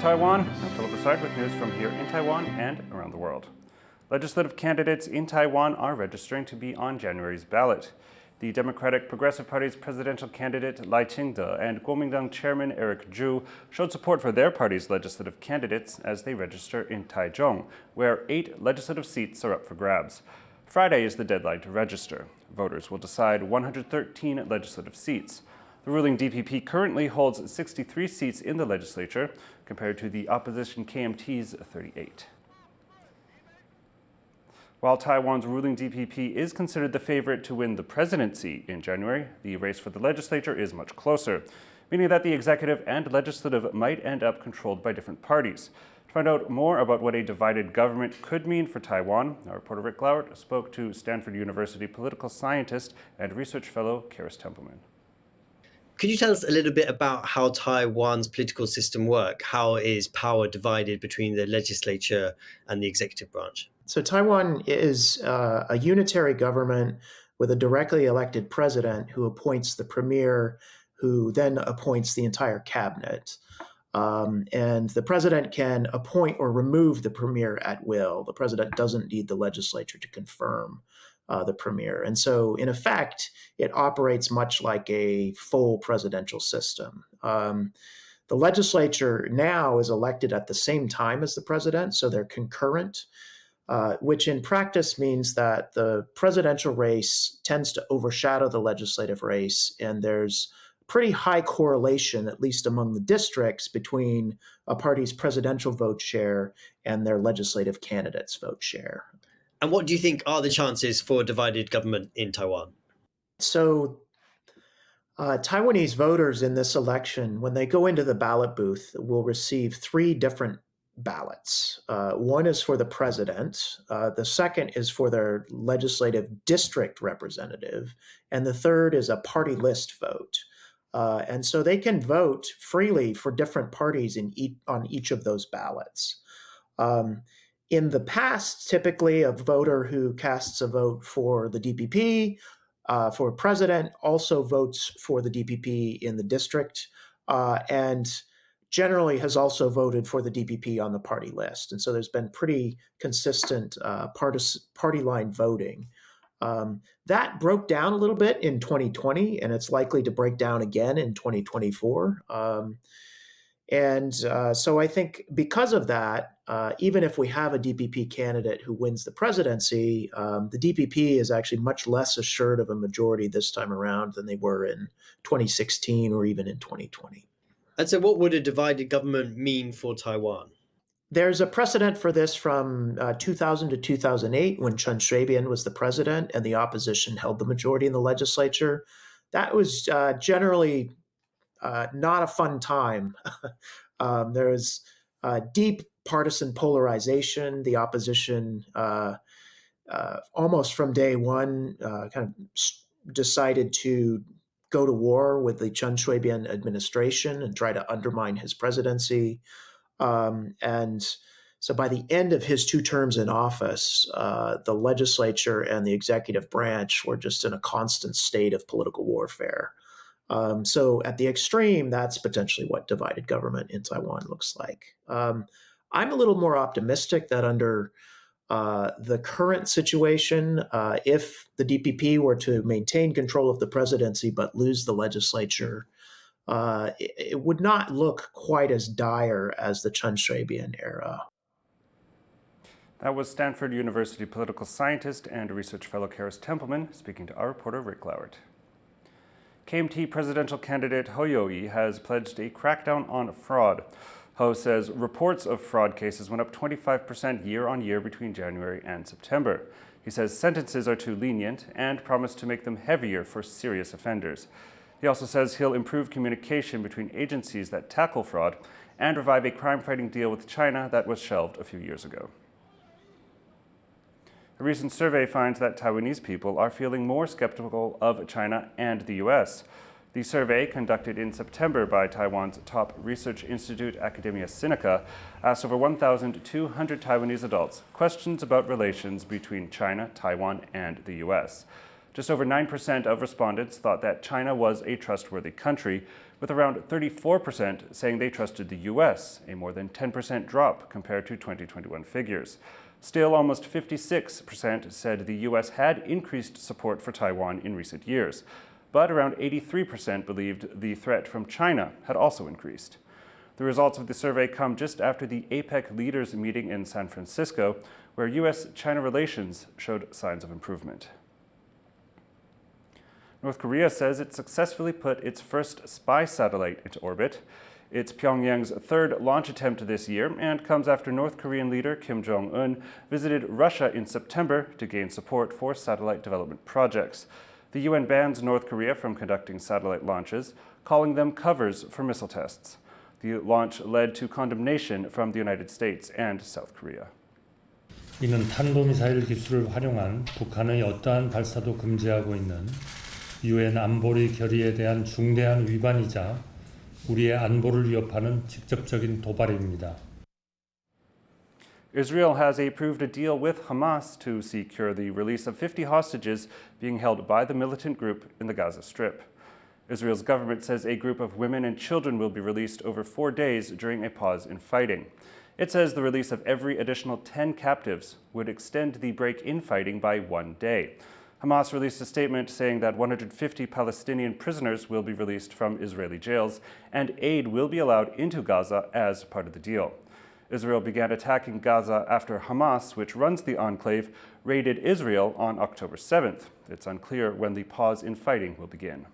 Taiwan. I'm Brossard with news from here in Taiwan and around the world. Legislative candidates in Taiwan are registering to be on January's ballot. The Democratic Progressive Party's presidential candidate Lai Ching-te and Kuomintang chairman Eric Zhu showed support for their party's legislative candidates as they register in Taichung, where 8 legislative seats are up for grabs. Friday is the deadline to register. Voters will decide 113 legislative seats. The ruling DPP currently holds 63 seats in the legislature, compared to the opposition KMT's 38. While Taiwan's ruling DPP is considered the favorite to win the presidency in January, the race for the legislature is much closer, meaning that the executive and legislative might end up controlled by different parties. To find out more about what a divided government could mean for Taiwan, our reporter Rick Lauert spoke to Stanford University political scientist and research fellow Karis Templeman. Could you tell us a little bit about how Taiwan's political system works? How is power divided between the legislature and the executive branch? So Taiwan is a unitary government with a directly elected president who appoints the premier, who then appoints the entire cabinet. And the president can appoint or remove the premier at will. The president doesn't need the legislature to confirm the premier. And so, in effect, it operates much like a full presidential system. The legislature now is elected at the same time as the president, so they're concurrent, which in practice means that the presidential race tends to overshadow the legislative race, and there's pretty high correlation, at least among the districts, between a party's presidential vote share and their legislative candidates' vote share. And what do you think are the chances for a divided government in Taiwan? So Taiwanese voters in this election, when they go into the ballot booth, will receive 3 different ballots. One is for the president, the second is for their legislative district representative, and the third is a party list vote. And so they can vote freely for different parties on each of those ballots. In the past, typically a voter who casts a vote for the DPP, for president, also votes for the DPP in the district, and generally has also voted for the DPP on the party list. And so there's been pretty consistent party line voting. That broke down a little bit in 2020, and it's likely to break down again in 2024. So I think because of that, even if we have a DPP candidate who wins the presidency, the DPP is actually much less assured of a majority this time around than they were in 2016 or even in 2020. And so what would a divided government mean for Taiwan? There's a precedent for this from 2000 to 2008 when Chen Shui-bian was the president and the opposition held the majority in the legislature. That was generally not a fun time. There was deep partisan polarization. The opposition, almost from day one, kind of decided to go to war with the Chen Shui-bian administration and try to undermine his presidency. And so by the end of his 2 terms in office, the legislature and the executive branch were just in a constant state of political warfare. So at the extreme, that's potentially what divided government in Taiwan looks like. I'm a little more optimistic that under the current situation, if the DPP were to maintain control of the presidency but lose the legislature, it would not look quite as dire as the Chen Shui-bian era. That was Stanford University political scientist and research fellow Karis Templeman speaking to our reporter Rick Lauert. KMT presidential candidate Ho Yo-i has pledged a crackdown on fraud. Ho says reports of fraud cases went up 25% year on year between January and September. He says sentences are too lenient and promised to make them heavier for serious offenders. He also says he'll improve communication between agencies that tackle fraud and revive a crime-fighting deal with China that was shelved a few years ago. A recent survey finds that Taiwanese people are feeling more skeptical of China and the U.S. The survey, conducted in September by Taiwan's top research institute Academia Sinica, asked over 1,200 Taiwanese adults questions about relations between China, Taiwan, and the U.S. Just over 9% of respondents thought that China was a trustworthy country, with around 34% saying they trusted the US, a more than 10% drop compared to 2021 figures. Still, almost 56% said the US had increased support for Taiwan in recent years, but around 83% believed the threat from China had also increased. The results of the survey come just after the APEC leaders meeting in San Francisco, where US-China relations showed signs of improvement. North Korea says it successfully put its first spy satellite into orbit. It's Pyongyang's third launch attempt this year and comes after North Korean leader Kim Jong-un visited Russia in September to gain support for satellite development projects. The UN bans North Korea from conducting satellite launches, calling them covers for missile tests. The launch led to condemnation from the United States and South Korea. 이는 탄도미사일 기술을 활용한 북한의 어떠한 발사도 금지하고 있는 유엔 안보리 결의에 대한 중대한 위반이자 우리의 안보를 위협하는 직접적인 도발입니다. Israel has approved a deal with Hamas to secure the release of 50 hostages being held by the militant group in the Gaza Strip. Israel's government says a group of women and children will be released over 4 days during a pause in fighting. It says the release of every additional 10 captives would extend the break in fighting by 1 day. Hamas released a statement saying that 150 Palestinian prisoners will be released from Israeli jails and aid will be allowed into Gaza as part of the deal. Israel began attacking Gaza after Hamas, which runs the enclave, raided Israel on October 7th. It's unclear when the pause in fighting will begin.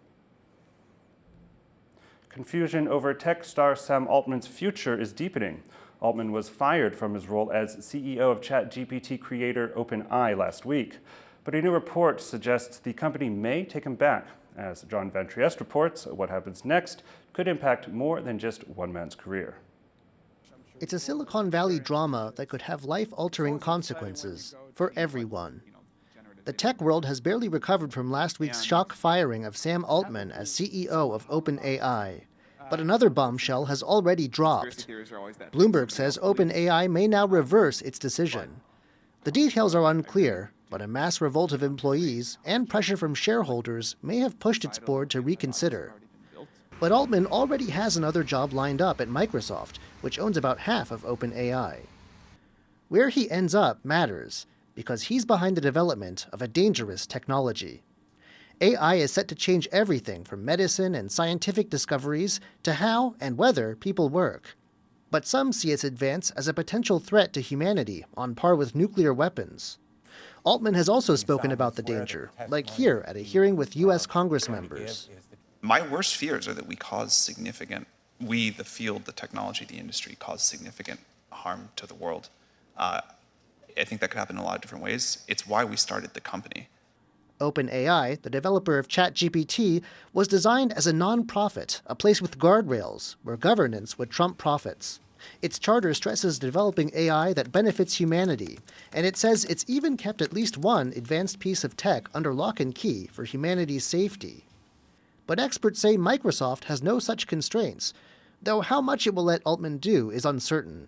Confusion over tech star Sam Altman's future is deepening. Altman was fired from his role as CEO of ChatGPT creator OpenAI last week. But a new report suggests the company may take him back. As John Van Trieste reports, what happens next could impact more than just one man's career. It's a Silicon Valley drama that could have life-altering consequences for everyone. The tech world has barely recovered from last week's shock firing of Sam Altman as CEO of OpenAI. But another bombshell has already dropped. Bloomberg says OpenAI may now reverse its decision. The details are unclear, but a mass revolt of employees and pressure from shareholders may have pushed its board to reconsider. But Altman already has another job lined up at Microsoft, which owns about half of OpenAI. Where he ends up matters, because he's behind the development of a dangerous technology. AI is set to change everything from medicine and scientific discoveries to how and whether people work. But some see its advance as a potential threat to humanity on par with nuclear weapons. Altman has also spoken about the danger, like here at a hearing with U.S. Congress members. My worst fears are that we, the field, the technology, the industry, cause significant harm to the world. I think that could happen in a lot of different ways. It's why we started the company. OpenAI, the developer of ChatGPT, was designed as a non-profit, a place with guardrails, where governance would trump profits. Its charter stresses developing AI that benefits humanity, and it says it's even kept at least one advanced piece of tech under lock and key for humanity's safety. But experts say Microsoft has no such constraints, though how much it will let Altman do is uncertain.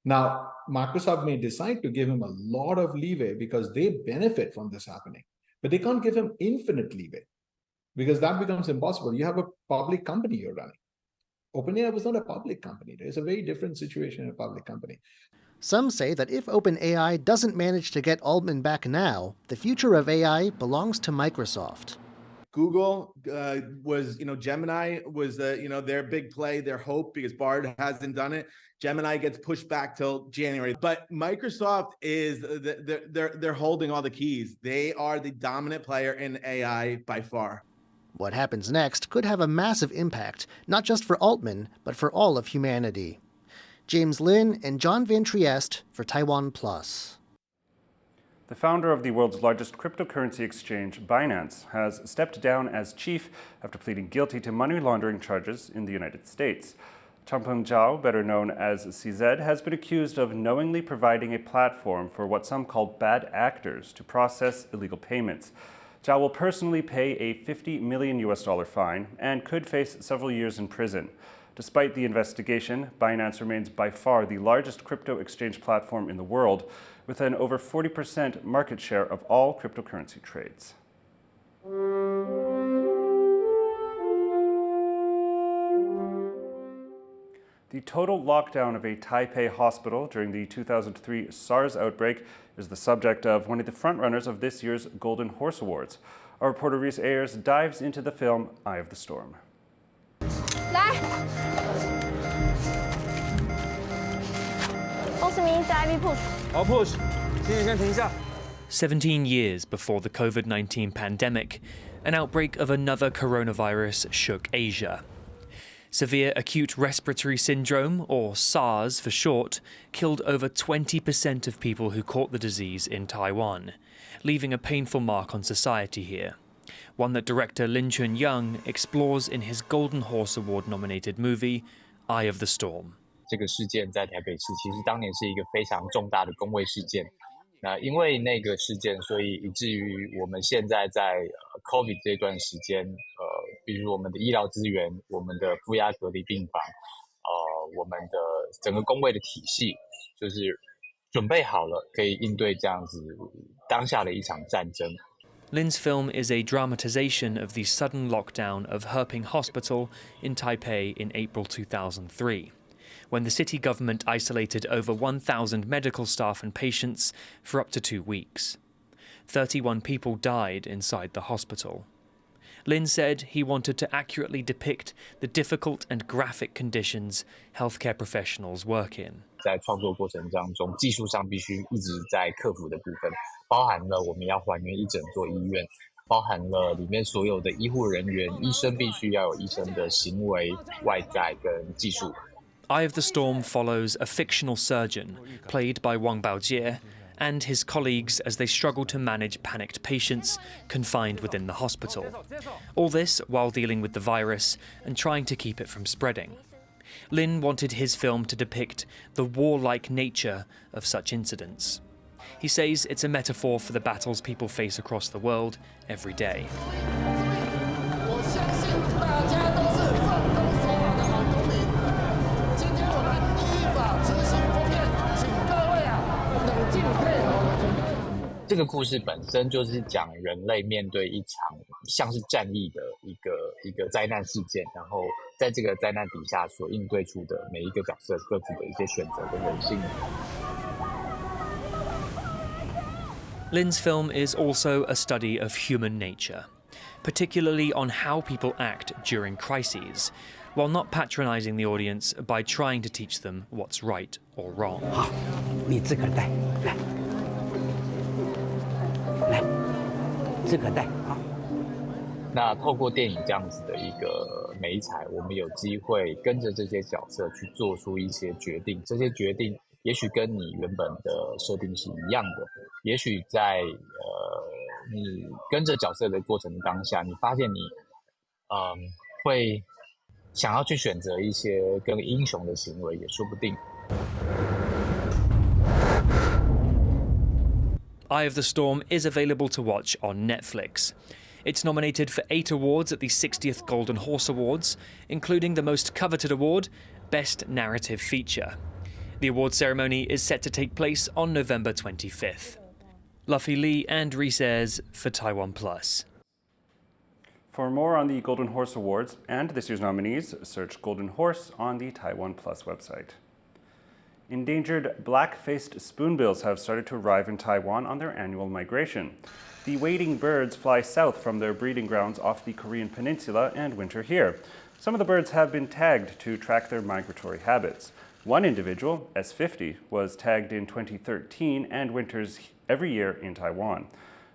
Now, Microsoft may decide to give him a lot of leeway because they benefit from this happening, but they can't give him infinite leeway because that becomes impossible. You have a public company you're running. OpenAI was not a public company. There's a very different situation in a public company. Some say that if OpenAI doesn't manage to get Altman back now, the future of AI belongs to Microsoft. Google was, Gemini was, their big play, their hope, because Bard hasn't done it. Gemini gets pushed back till January. But Microsoft is, they're holding all the keys. They are the dominant player in AI by far. What happens next could have a massive impact, not just for Altman, but for all of humanity. James Lin and John Van Trieste for TaiwanPlus. The founder of the world's largest cryptocurrency exchange, Binance, has stepped down as chief after pleading guilty to money laundering charges in the United States. Changpeng Zhao, better known as CZ, has been accused of knowingly providing a platform for what some call bad actors to process illegal payments. Zhao will personally pay a $50 million fine and could face several years in prison. Despite the investigation, Binance remains by far the largest crypto exchange platform in the world, with an over 40% market share of all cryptocurrency trades. The total lockdown of a Taipei hospital during the 2003 SARS outbreak is the subject of one of the frontrunners of this year's Golden Horse Awards. Our reporter Reese Ayers dives into the film Eye of the Storm. 17 years before the COVID-19 pandemic, an outbreak of another coronavirus shook Asia. Severe acute respiratory syndrome, or SARS for short, killed over 20% of people who caught the disease in Taiwan, leaving a painful mark on society here. One that director Lin Chun-young explores in his Golden Horse Award-nominated movie, Eye of the Storm. 这个事件在台北市其实当年是一个非常重大的公卫事件。那因为那个事件，所以以至于我们现在在COVID 这段时间，比如我们的医疗资源、我们的负压隔离病房，我们的整个公卫的体系，就是准备好了，可以应对这样子当下的一场战争。Lin's film is a dramatization of the sudden lockdown of Heping Hospital in Taipei in April 2003. When the city government isolated over 1,000 medical staff and patients for up to 2 weeks. 31 people died inside the hospital. Lin said he wanted to accurately depict the difficult and graphic conditions healthcare professionals work in. 在创作过程当中，技术上必须一直在克服的部分，包含了我们要还原一整座医院，包含了里面所有的医护人员，医生必须要有医生的行为、外在跟技术。Eye of the Storm follows a fictional surgeon, played by Wang Baojie, and his colleagues as they struggle to manage panicked patients confined within the hospital. All this while dealing with the virus and trying to keep it from spreading. Lin wanted his film to depict the warlike nature of such incidents. He says it's a metaphor for the battles people face across the world every day. Okay. 这个故事本身就是讲人类面对一场像是战役的一个灾难事件，然后在这个灾难底下所应对出的每一个角色各自的一些选择跟人性。Lin's film is also a study of human nature, particularly on how people act during crises, while not patronizing the audience by trying to teach them what's right or wrong. 好，你自个儿带，来，自个儿带啊。那透过电影这样子的一个媒材，我们有机会跟着这些角色去做出一些决定，这些决定也许跟你原本的设定是一样的，也许在你跟着角色的过程当下，你发现你会想要去选择一些更英雄的行为，也说不定。Eye of the Storm is available to watch on Netflix. It's nominated for 8 awards at the 60th Golden Horse Awards, including the most coveted award, Best Narrative Feature. The award ceremony is set to take place on November 25th. Luffy Lee and Reese Ayers for TaiwanPlus. For more on the Golden Horse Awards and this year's nominees, search Golden Horse on the TaiwanPlus website. Endangered black-faced spoonbills have started to arrive in Taiwan on their annual migration. The wading birds fly south from their breeding grounds off the Korean peninsula and winter here. Some of the birds have been tagged to track their migratory habits. One individual, S50, was tagged in 2013 and winters every year in Taiwan.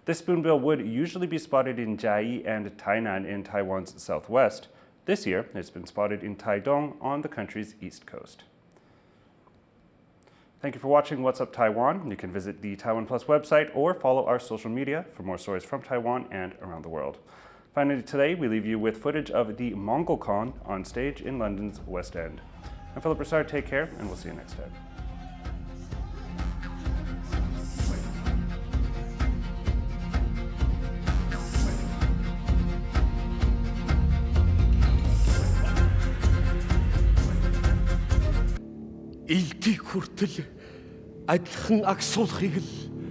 This spoonbill would usually be spotted in Jiayi and Tainan in Taiwan's southwest. This year, it's been spotted in Taidong on the country's east coast. Thank you for watching What's Up Taiwan. You can visit the TaiwanPlus website or follow our social media for more stories from Taiwan and around the world. Finally today, we leave you with footage of the MongolCon on stage in London's West End. I'm Philip Brossard, take care, and we'll see you next time. Илтий хүртэл адилхан аг суулахыг л